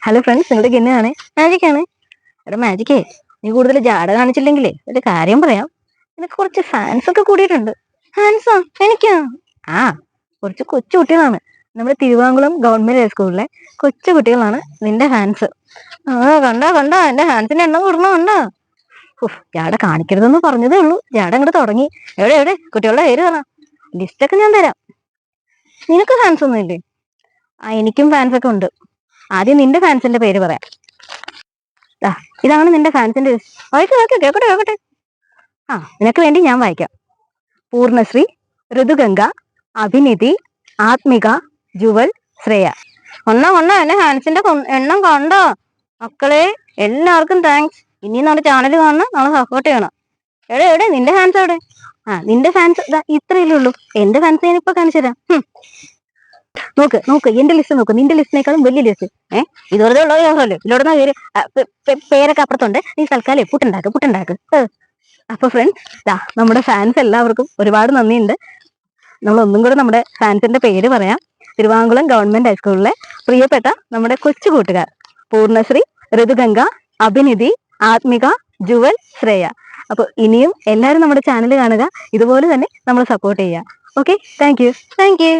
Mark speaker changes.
Speaker 1: Hello friends, നിങ്ങളുടെ ഗിന്നാണ് മാജിക്കാണ്. എടാ മാജിക്കേ, നീ കൂടുതൽ ജാട കാണിച്ചില്ലെങ്കിലേ ഒരു കാര്യം പറയാം. നിനക്ക് കുറച്ച് ഫാൻസ് ഒക്കെ കൂടിയിട്ടുണ്ട്. ഫാൻസോ? എനിക്കാ? ആ, കുറച്ച് കൊച്ചു കുട്ടികളാണ്. നമ്മുടെ തിരുവാങ്കുളം ഗവൺമെന്റ് ഹൈസ്കൂളിലെ കൊച്ചു കുട്ടികളാണ് നിന്റെ ഫാൻസ്. കണ്ടോ എന്റെ ഫാൻസിന്റെ എണ്ണം കൂടണോ? കണ്ടോ? ജാട കാണിക്കരുതെന്ന് പറഞ്ഞതേ ഉള്ളൂ, ജാട അങ്ങോട്ട് തുടങ്ങി. എവിടെ കുട്ടികളുടെ പേര് പറ, ലിസ്റ്റൊക്കെ ഞാൻ തരാം. നിനക്ക് ഫാൻസ് ഒന്നും ഇല്ലേ? എനിക്കും ഫാൻസ് ഒക്കെ ഉണ്ട്. ആദ്യം നിന്റെ ഫാൻസിന്റെ പേര് പറയാം. ഇതാണ് നിന്റെ ഫാൻസിന്റെ ലിസ്റ്റ്. കേക്കട്ടെ. നിനക്ക് വേണ്ടി ഞാൻ വായിക്കാം. പൂർണ്ണശ്രീ, ഋതുഗംഗ, അഭിനിധി, ആത്മിക, ജുവൽ, ശ്രേയ. ഒന്നോ എന്റെ ഫാൻസിന്റെ എണ്ണം കണ്ടോ മക്കളെ? എല്ലാവർക്കും താങ്ക്സ്. ഇനി നമ്മുടെ ചാനൽ കാണണം, നമ്മളെ സപ്പോർട്ട് ചെയ്യണം. എവിടെ നിന്റെ ഫാൻസ് എവിടെ? നിന്റെ ഫാൻസ് ഇത്രയല്ലേ ഉള്ളൂ. എന്റെ ഫാൻസ് ഞാൻ ഇപ്പൊ കാണിച്ചു തരാം. നോക്ക് എന്റെ ലിസ്റ്റ് നോക്ക്. നിന്റെ ലിസ്റ്റിനേക്കാളും വലിയ ലിസ്റ്റ്. ഇത് വെറുതെ ഉള്ളോ യോഹല്ലേ? ഇതിലോടുന്ന പേരൊക്കെ അപ്പുറത്തുണ്ട്. നീ തൽക്കാലം പുട്ടുണ്ടാക്ക്. അപ്പൊ ഫ്രണ്ട്സ്, നമ്മുടെ ഫാൻസ് എല്ലാവർക്കും ഒരുപാട് നന്ദിയുണ്ട്. നമ്മൾ ഒന്നും കൂടെ നമ്മുടെ ഫാൻസിന്റെ പേര് പറയാം. തിരുവാങ്കുളം ഗവൺമെന്റ് ഹൈസ്കൂളിലെ പ്രിയപ്പെട്ട നമ്മുടെ കൊച്ചു കൂട്ടുകാർ പൂർണ്ണശ്രീ, ഋതുഗംഗ, അഭിനിധി, ആത്മിക, ജുവൽ, ശ്രേയ. അപ്പൊ ഇനിയും എല്ലാവരും നമ്മുടെ ചാനൽ കാണുക. ഇതുപോലെ തന്നെ നമ്മൾ സപ്പോർട്ട് ചെയ്യുക. Okay, thank you.